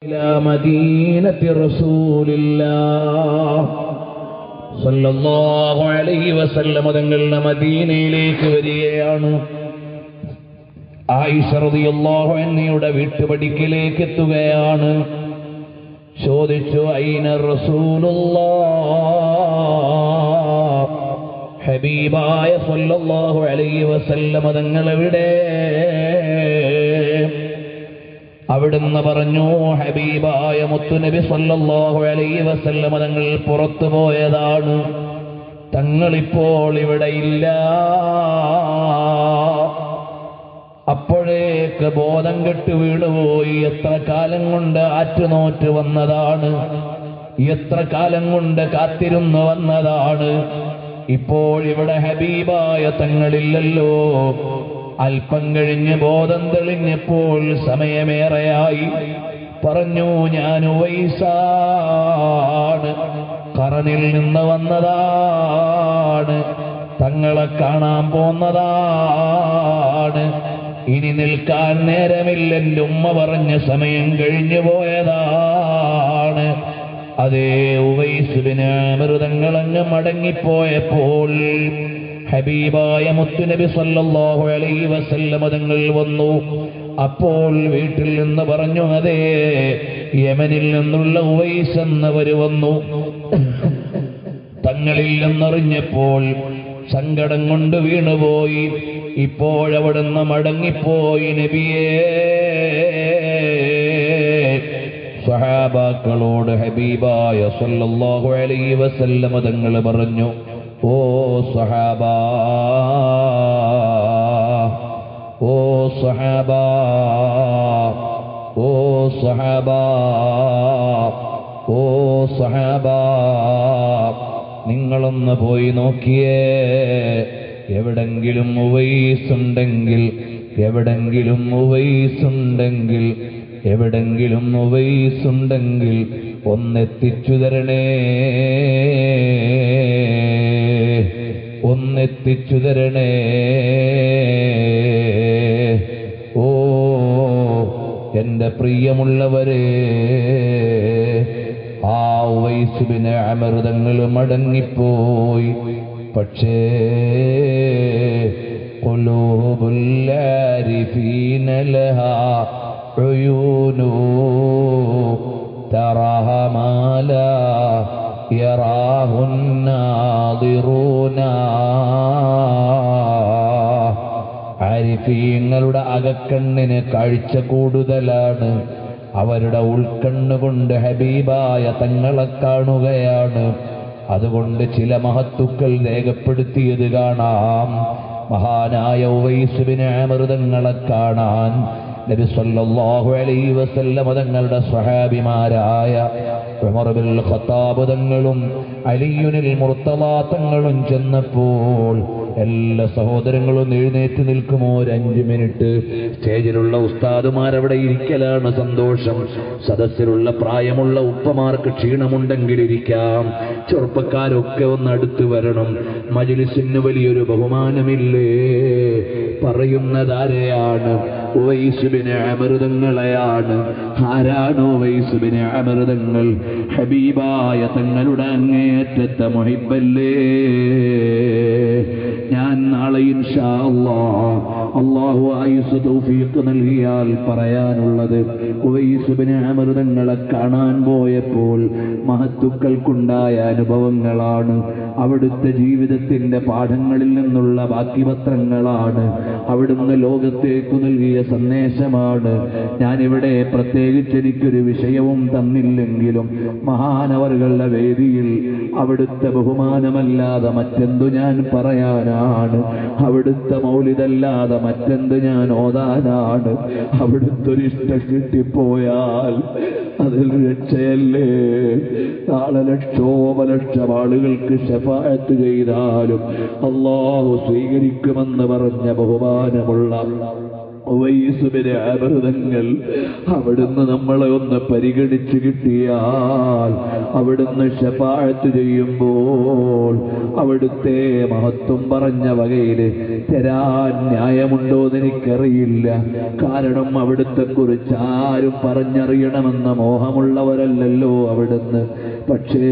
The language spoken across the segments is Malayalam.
إلى مدينة رسول الله صلى الله عليه وسلم തങ്ങളുടെ മദീനയിലേക്ക് വരികയാണ്. ആയിഷ റളിയല്ലാഹു അൻഹയുടെ വീട്ടുപടിക്കലേക്ക് എത്തുകയാണ്. ചോദിച്ചു, ഐന റസൂലുള്ളാഹ്, ഹബീബായ സല്ലല്ലാഹു അലൈഹി വസല്ലം തങ്ങൾ എവിടെ? അവിടുന്ന് പറഞ്ഞു, ഹബീബായ മുത്തുനബി സല്ലല്ലാഹു അലൈഹി വസല്ലം തങ്ങൾ പുറത്തു പോയതാണ്, തങ്ങളിപ്പോൾ ഇവിടെ ഇല്ല. അപ്പോഴേക്ക് ബോധം കെട്ട് വീണുപോയി. എത്ര കാലം കൊണ്ട് ആറ്റുനോറ്റ് വന്നതാണ്, എത്ര കാലം കൊണ്ട് കാത്തിരുന്നു വന്നതാണ്. ഇപ്പോൾ ഇവിടെ ഹബീബായ തങ്ങളില്ലല്ലോ. അല്പം കഴിഞ്ഞ് ബോധം തെളിഞ്ഞപ്പോൾ സമയമേറെയായി. പറഞ്ഞു, ഞാൻ ഉവൈസാണ്, ഖറനിൽ നിന്ന് വന്നതാണ്, തങ്ങളെ കാണാൻ പോന്നതാണ്. ഇനി നിൽക്കാൻ നേരമില്ലെന്റെ ഉമ്മ പറഞ്ഞ സമയം കഴിഞ്ഞു പോയതാണ്. അതേ ഉവൈസ് ബിൻ ആമിർ തങ്ങളങ്ങ് മടങ്ങിപ്പോയപ്പോൾ ഹബീബായ മുത്തുനബി സല്ലല്ലാഹു അലൈഹി വസല്ലം തങ്ങൾ വന്നു. അപ്പോൾ വീട്ടിൽ നിന്ന് പറഞ്ഞു, അതേ യമനിൽ നിന്നുള്ള ഉവൈസ് എന്നവർ വന്നു. തങ്ങളിൽ നിന്നറിഞ്ഞപ്പോൾ സങ്കടം കൊണ്ട് വീണുപോയി. ഇപ്പോഴവിടുന്ന് മടങ്ങിപ്പോയി നബിയേ. സ്വഹാബാക്കളോട് ഹബീബായ സല്ലല്ലാഹു അലൈഹി വസല്ലം തങ്ങൾ പറഞ്ഞു, ഓ സ്വഹാബാ, ഓ സ്വഹാബാ, ഓ സ്വഹാബാ, ഓ സ്വഹാബാ, നിങ്ങളൊന്ന് പോയി നോക്കിയേ. എവിടെങ്കിലും ഉവൈസുണ്ടെങ്കിൽ, എവിടെങ്കിലും ഉവൈസുണ്ടെങ്കിൽ, എവിടെങ്കിലും ഉവൈസുണ്ടെങ്കിൽ ഒന്നെത്തിച്ചു തരണേ, ഒന്നെത്തിച്ചു തരണേ. ഓ എന്റെ പ്രിയമുള്ളവരെ, ആ ഉവൈസ് ബിൻ ആമിർ തങ്ങൾ മടങ്ങിപ്പോയി. പക്ഷേ ഖുലൂബുൽ ആരിഫീന ലഹാ ഉയൂനു തറാഹാ മാ ലാ യറാഹുൻ നാദിറൂന. ആരിഫീങ്ങളുടെ അകക്കണ്ണിന് കാഴ്ച കൂടുതലാണ്, അവരുടെ ഉൾക്കണ്ണുകൊണ്ട് ഹബീബായ തങ്ങളെ കാണുകയാണ്. അതുകൊണ്ട് ചില മഹത്തുക്കൾ രേഖപ്പെടുത്തിയത് കാണാം. മഹാനായ ഉവൈസ് ബിൻ ആമിർ തങ്ങളെ കാണാൻ നബി സല്ലല്ലാഹു അലൈഹി വസല്ലം തങ്ങളുടെ സ്വഹാബിമാരായ ഉമർ ബിൻ ഖത്താബ് തങ്ങളും അലിയുൽ മുർത്തള തങ്ങളും ചെന്നപ്പോൾ എല്ലാ സഹോദരങ്ങളും എഴുന്നേറ്റ് നിൽക്കുമോ? ഒരു 5 മിനിറ്റ്. സ്റ്റേജിലുള്ള ഉസ്താദുമാരവിടെ ഇരിക്കലാണ് സന്തോഷം. സദസ്സിലുള്ള പ്രായമുള്ള ഉപ്പമാർക്ക് ക്ഷീണമുണ്ടെങ്കിൽ ഇരിക്കാം. ചെറുപ്പക്കാരൊക്കെ ഒന്ന് അടുത്ത് വരണം. മജ്ലിസിന് വലിയൊരു ബഹുമാനമില്ലേ? പറയുന്നതാരെയാണ്? ഉവൈസ് ബിൻ ആമിർ തങ്ങളെയാണ്. ആരാണ് ഉവൈസ് ബിൻ ആമിർ തങ്ങൾ? ഹബീബായ തങ്ങളുടെ അങ്ങേയറ്റത്തെ മുഹിബ്ബല്ലേ. ഞാൻ നാളെ ഇൻഷാ അല്ലാഹു ആയുസ് തൗഫീഖ് നൽകിയാൽ പറയാനുള്ളത്, ഉവൈസ് ബിൻ ആമിർ തങ്ങളെ കാണാൻ പോയപ്പോൾ മഹത്തുക്കൾക്കുണ്ടായ അനുഭവങ്ങളാണ്. അവിടുത്തെ ജീവിതത്തിന്റെ പാഠങ്ങളിൽ നിന്നുള്ള ബാക്കി പത്രങ്ങളാണ്. അവിടുന്ന് ലോകത്തേക്ക് നൽകിയ സന്ദേശമാണ്. ഞാനിവിടെ പ്രത്യേകിച്ച് എനിക്കൊരു വിഷയവും തന്നില്ലെങ്കിലും മഹാനവറുകളുടെ വേദിയിൽ അവിടുത്തെ ബഹുമാനമല്ലാതെ മറ്റെന്തു ഞാൻ പറയാനാണ്? അവിടുത്തെ മൗലിദല്ലാതെ മറ്റെന്ത് ഞാൻ ഓതാനാണ്? അവിടുത്തെ ഒരിഷ്ടം കിട്ടിപ്പോയാൽ അതിൽ രക്ഷയല്ലേ. നാളെ ലക്ഷോപലക്ഷം ആളുകൾക്ക് ശഫാഅത്ത് ചെയ്താലും അല്ലാഹു സ്വീകരിക്കുമെന്ന് പറഞ്ഞ ബഹുമാനമുള്ള ഉവൈസ് ബിൻ അമർ തങ്ങൾ അവിടുന്ന് നമ്മളെ ഒന്ന് പരിഗണിച്ച് കിട്ടിയാൽ, അവിടുന്ന് ശഫാഅത്ത് ചെയ്യുമ്പോൾ അവിടുത്തെ മഹത്വം പറഞ്ഞ വകയിൽ തരാൻ ന്യായമുണ്ടോന്ന് എനിക്കറിയില്ല. കാരണം അവിടുത്തെ കുറിച്ച് ആരും പറഞ്ഞറിയണമെന്ന മോഹമുള്ളവരല്ലല്ലോ അവിടുന്ന്. പക്ഷേ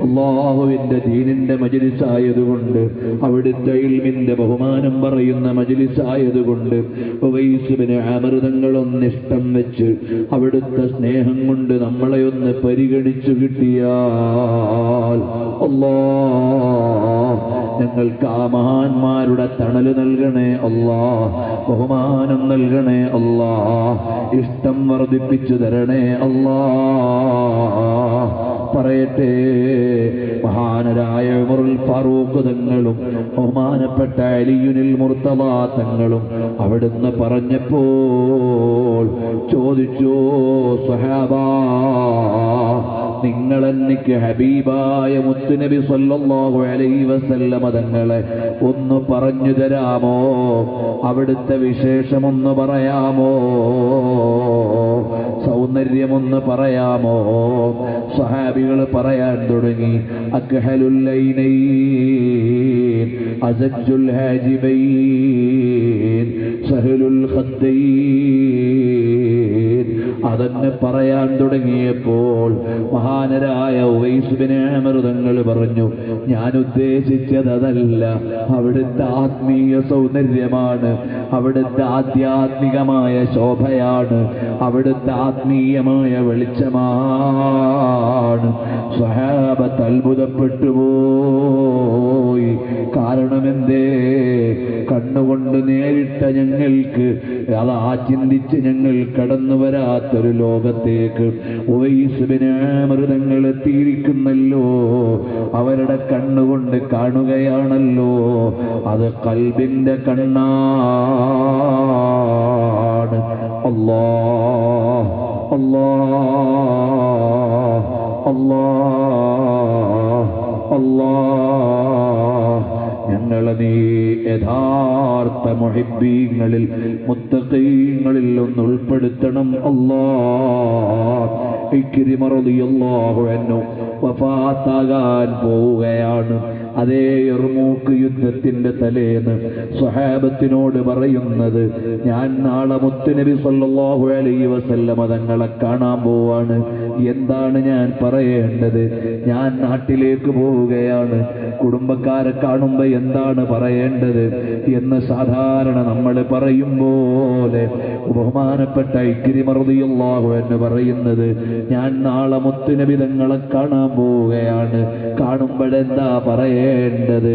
അല്ലാഹുവിന്റെ ദീനിന്റെ മജ്‌ലിസായതുകൊണ്ട്, അവിടുത്തെ ഇൽമിന്റെ ബഹുമാനം പറയുന്ന മജ്‌ലിസായതുകൊണ്ട് ഉവൈസ് ബിൻ അമർ തങ്ങളൊന്ന് ഇഷ്ടം വെച്ച് അവിടുത്തെ സ്നേഹം കൊണ്ട് നമ്മളെ ഒന്ന് പരിഗണിച്ചു കിട്ടിയാൽ, അല്ലാഹ് ഞങ്ങൾക്ക് ആ മഹാന്മാരുടെ തണല് നൽകണേ അല്ലാഹ്, ബഹുമാനം നൽകണേ അല്ലാഹ്, ഇഷ്ടം വർദ്ധിപ്പിച്ചു തരണേ അല്ലാഹ്. പറയട്ടെ, മഹാനരായ ഉമറുൽ ഫാറൂഖ് തങ്ങളും ബഹുമാനപ്പെട്ട അലിയുൽ മുർത്തദ തങ്ങളും അവിടുന്ന് പറഞ്ഞപ്പോൾ ചോദിച്ചു, സ്വഹാബാ, നിങ്ങളെനിക്ക് ഹബീബായ മുത്തുനബി സല്ലല്ലാഹു അലൈഹി വസല്ലമ തങ്ങളെ ഒന്ന് പറഞ്ഞു തരാമോ? അവിടുത്തെ വിശേഷമൊന്ന് പറയാമോ? സൗന്ദര്യമൊന്ന് പറയാമോ? സ്വഹാബികൾ പറയാൻ തുടങ്ങി. അക്ഹലുൽ ലൈനൈൻ, അസജ്ജുൽ ഹാജിബൈൻ, സഹലുൽ ഖദ്ദൈൻ, അതെന്നെ പറയാൻ തുടങ്ങിയപ്പോൾ മഹാനരായ ഉവൈസ് ബിൻ അമർ തങ്ങൾ പറഞ്ഞു, ഞാൻ ഉദ്ദേശിച്ചത് അതല്ല, അവിടുത്തെ ആത്മീയ സൗന്ദര്യമാണ്, അവിടുത്തെ ആധ്യാത്മികമായ ശോഭയാണ്, അവിടുത്തെ ആത്മീയമായ വെളിച്ചമാണ്. സ്വഹാബത്ത് അത്ഭുതപ്പെട്ടു പോയി. കാരണമെന്തേ? കണ്ണുകൊണ്ട് നേരിട്ട ഞങ്ങൾക്ക് അതാ ചിന്തിച്ച് ഞങ്ങൾ കടന്നു വരാത്തൊരു ലോകത്തേക്ക് ഉവൈസ് ബിൻ അമർ തങ്ങൾ എത്തിയിരിക്കുന്നല്ലോ. അവരുടെ കണ്ണുകൊണ്ട് കാണുകയാണല്ലോ, അത് ഖൽബിന്റെ കണ്ണാണ്. അല്ലാഹ് അല്ലാഹ് അല്ലാഹ് അല്ലാഹ്, ഞങ്ങളെ നീ യഥാർത്ഥ മുഹിബ്ബീങ്ങളിൽ മുത്തഖീങ്ങളിൽ ഒന്ന് ഉൾപ്പെടുത്തണം അല്ലാഹ്. ഇക്രിമ റളിയല്ലാഹു അൻഹു വഫാത്താകാൻ പോവുകയാണ്. അതേ യർമൂക്ക് യുദ്ധത്തിന്റെ തലേന്ന് സ്വഹാബത്തിനോട് പറയുന്നത്, ഞാൻ നാളെ മുത്തുനബി സല്ലല്ലാഹു അലൈഹി വസല്ലമ തങ്ങളെ കാണാൻ പോവാണ്. എന്താണ് ഞാൻ പറയേണ്ടത്? ഞാൻ നാട്ടിലേക്ക് പോവുകയാണ്, കുടുംബക്കാരെ കാണുമ്പോൾ എന്താണ് പറയേണ്ടത് എന്ന് സാധാരണ നമ്മൾ പറയും പോലെ ബഹുമാനപ്പെട്ട ഇക്രിമ റളിയല്ലാഹു അൻഹു പറയുന്നത്, ഞാൻ നാളെ മുത്തുനബി തങ്ങളെ കാണാൻ പോവുകയാണ്, കാണുമ്പോഴെന്താ പറയേണ്ടത്?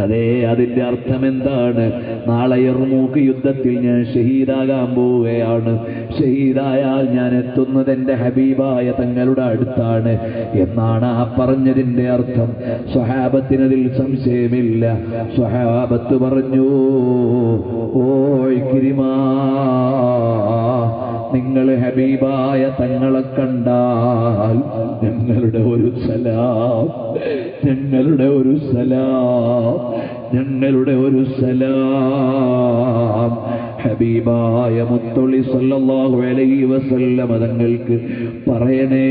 അതെ, അതിന്റെ അർത്ഥം എന്താണ്? നാളെ യർമൂക്ക് യുദ്ധത്തിൽ ഞാൻ ഷഹീദാകാൻ പോവുകയാണ്. ഷഹീദായാൽ ഞാൻ എത്തുന്നത് എൻ്റെ ഹബീബായ തങ്ങളുടെ അടുത്താണ് എന്നാണ് ആ പറഞ്ഞതിന്റെ അർത്ഥം. സ്വഹാബത്തിനതിൽ സംശയമില്ല. സ്വഹാബത്ത് പറഞ്ഞു, ഓ ഇക്രിമാ, നിങ്ങൾ ഹബീബായ തങ്ങളെ കണ്ടാൽ ഞങ്ങളുടെ ഒരു സലാം, ഞങ്ങളുടെ ഒരു സലാം, ഞങ്ങളുടെ ഒരു സലാം ഹബീബായ മുത്തുള്ളി സല്ലല്ലാഹു അലൈഹി വസല്ലമ തങ്ങൾക്ക് പറയണേ.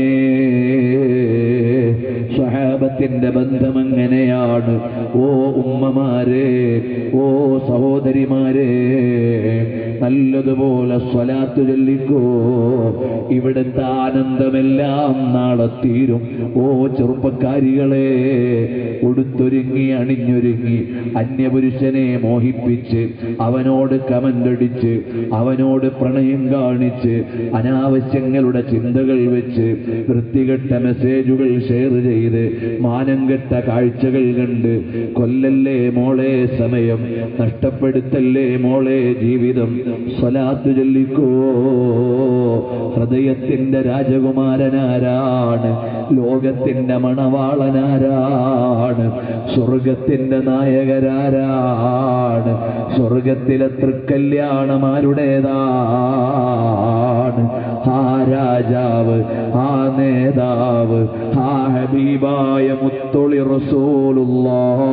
സ്വഹാബത്തിന്റെ ബന്ധം എങ്ങനെയാണ്? ഓ ഉമ്മമാരെ, ഓ സഹോദരിമാരെ, നല്ലതുപോലെ സ്വലാത്ത് ചൊല്ലിക്കോ. ഇവിടുത്തെ ആനന്ദമെല്ലാം നാളെ തീരും. ഓ ചെറുപ്പക്കാരികളെ, ഉടുത്തൊരുങ്ങി അണിഞ്ഞൊരുങ്ങി അന്യപുരുഷനെ മോഹിപ്പിച്ച് അവനോട് കമന്റടിച്ച് അവനോട് പ്രണയം കാണിച്ച് അനാവശ്യങ്ങളുടെ ചിന്തകൾ വെച്ച് വൃത്തികെട്ട മെസ്സേജുകൾ ഷെയർ ചെയ്ത് മാനം കെട്ട കാഴ്ചകൾ കണ്ട് കൊല്ലല്ലേ മോളെ സമയം, നഷ്ടപ്പെടുത്തല്ലേ മോളെ ജീവിതം. സ്വലാത്ത് ചൊല്ലിക്കോ. ഹൃദയത്തിന്റെ രാജകുമാരനാരാണ്? ലോകത്തിന്റെ മണവാളനാരാണ്? സ്വർഗത്തിന്റെ നായകരാരാണ്? സ്വർഗത്തിലെ തൃക്കല്യാണമാരുടേതാണ്? ആ രാജാവ്, ആ നേതാവ്, ആ ഹബീബായ മുത്തൊളി റസൂലുള്ളാഹ്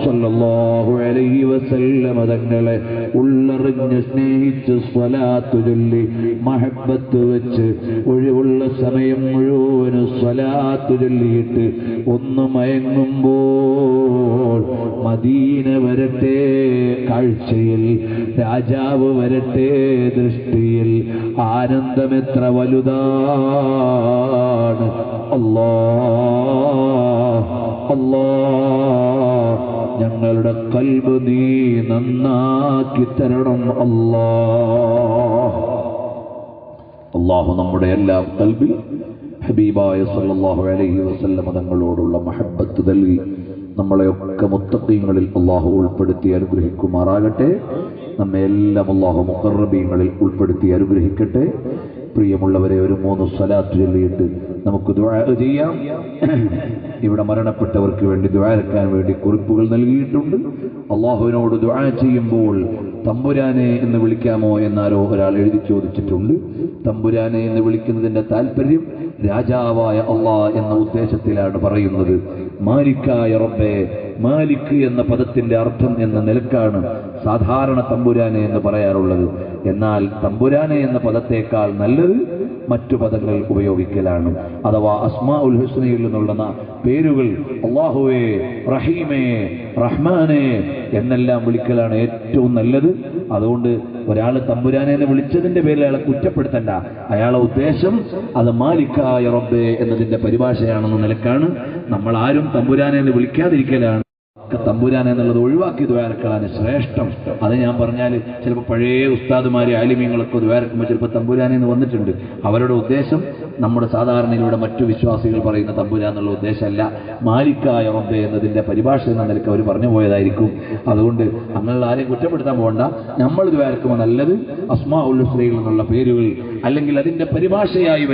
സ്വല്ലല്ലാഹു അലൈഹി വസല്ലം തങ്ങളെ ഉള്ളറിഞ്ഞ് സ്നേഹിച്ച് സ്വലാത്ത് ചൊല്ലി മഹബ്ബത്ത് വെച്ച് ഒഴിവുള്ള സമയം മുഴുവനും സ്വലാത്ത് ചൊല്ലിയിട്ട് ഒന്ന് മയങ്ങുമ്പോൾ മദീന വരട്ടെ കാഴ്ചയിൽ, രാജാവ് വരട്ടെ ദൃഷ്ടിയിൽ, ആനന്ദമെത്ര വലുതാണ്. അല്ലാഹ് അല്ലാഹ് ഞങ്ങളുടെ ഖൽബ് നീ നന്നാക്കി തരണം അല്ലാഹ്. അല്ലാഹു നമ്മുടെ എല്ലാം ഖൽബിൽ ഹബീബായ സല്ലല്ലാഹു അലൈഹി വസല്ലം തങ്ങളോടുള്ള മഹബ്ബത്ത് നൽകി നമ്മളെയൊക്കെ മുത്തഖീങ്ങളിൽ അല്ലാഹു ഉൾപ്പെടുത്തി അനുഗ്രഹിക്കുമാറാകട്ടെ. നമ്മെ എല്ലാം അല്ലാഹു മുഖറബീങ്ങളിൽ ഉൾപ്പെടുത്തി അനുഗ്രഹിക്കട്ടെ. പ്രിയമുള്ളവരെ, ഒരു 3 സ്വലാത്ത് ചൊല്ലിയിട്ട് നമുക്ക് ദുആ ചെയ്യാം. ഇവിടെ മരണപ്പെട്ടവർക്ക് വേണ്ടി ദുആക്കാൻ വേണ്ടി കുറിപ്പുകൾ നൽകിയിട്ടുണ്ട്. അല്ലാഹുവിനോട് ദുആ ചെയ്യുമ്പോൾ തമ്പുരാനെ എന്ന് വിളിക്കാമോ എന്നാരോ ഒരാൾ എഴുതി ചോദിച്ചിട്ടുണ്ട്. തമ്പുരാനെ എന്ന് വിളിക്കുന്നതിന്റെ താല്പര്യം രാജാവായ അല്ലാഹ് എന്ന ഉദ്ദേശത്തിലാണ് പറയുന്നത്. മാലിക്കായ റബ്ബേ, മാലിക് എന്ന പദത്തിന്റെ അർത്ഥം എന്ന നിലക്കാണ് സാധാരണ തമ്പുരാനെ എന്ന് പറയാറുള്ളത്. എന്നാൽ തമ്പുരാനെ എന്ന പദത്തേക്കാൾ നല്ലത് മറ്റു പദങ്ങൾ ഉപയോഗിക്കലാണ്. അഥവാ അസ്മാഉൽ ഹുസ്നയിൽ നിന്നുള്ള പേരുകൾ അല്ലാഹുവേ, റഹീമേ, റഹ്മാനേ എന്നെല്ലാം വിളിക്കലാണ് ഏറ്റവും നല്ലത്. അതുകൊണ്ട് ഒരാൾ തമ്പുരാനെ എന്ന് വിളിച്ചതിന്റെ പേരിൽ അയാളെ കുറ്റപ്പെടുത്തണ്ട. അയാളെ ഉദ്ദേശം അത് മാലിക്കായ റബ്ബേ എന്നതിന്റെ പരിഭാഷയാണെന്ന നിലക്കാണ്. നമ്മൾ ആരും തമ്പുരാനെ എന്ന് വിളിക്കാതിരിക്കലാണ്. തമ്പുരാൻ എന്നുള്ളത് ഒഴിവാക്കി ദ്വാരക്കളാണ് ശ്രേഷ്ഠം. അത് ഞാൻ പറഞ്ഞാൽ ചിലപ്പോൾ പഴയ ഉസ്താദുമാരെ ആലിമ്യങ്ങളൊക്കെ ദ്വാരക്കുമ്പോൾ ചിലപ്പോൾ തമ്പുരാനെ എന്ന് വന്നിട്ടുണ്ട്. അവരുടെ ഉദ്ദേശം നമ്മുടെ സാധാരണയിലൂടെ മറ്റു വിശ്വാസികൾ പറയുന്ന തമ്പുരാൻ എന്നുള്ള ഉദ്ദേശമല്ല, മാലിക്കായ റബ്ബേ എന്നതിന്റെ പരിഭാഷ എന്ന നിലക്ക് അവർ പറഞ്ഞു പോയതായിരിക്കും. അതുകൊണ്ട് അങ്ങനെയുള്ള ആരെയും കുറ്റപ്പെടുത്താൻ പോകണ്ട. നമ്മൾ ദ്വാരക്കുമ്പോൾ നല്ലത് അസ്മാഉൽ ഹുസ്നയിൽ നിന്നുള്ള പേരുകൾ അല്ലെങ്കിൽ അതിന്റെ പരിഭാഷയായി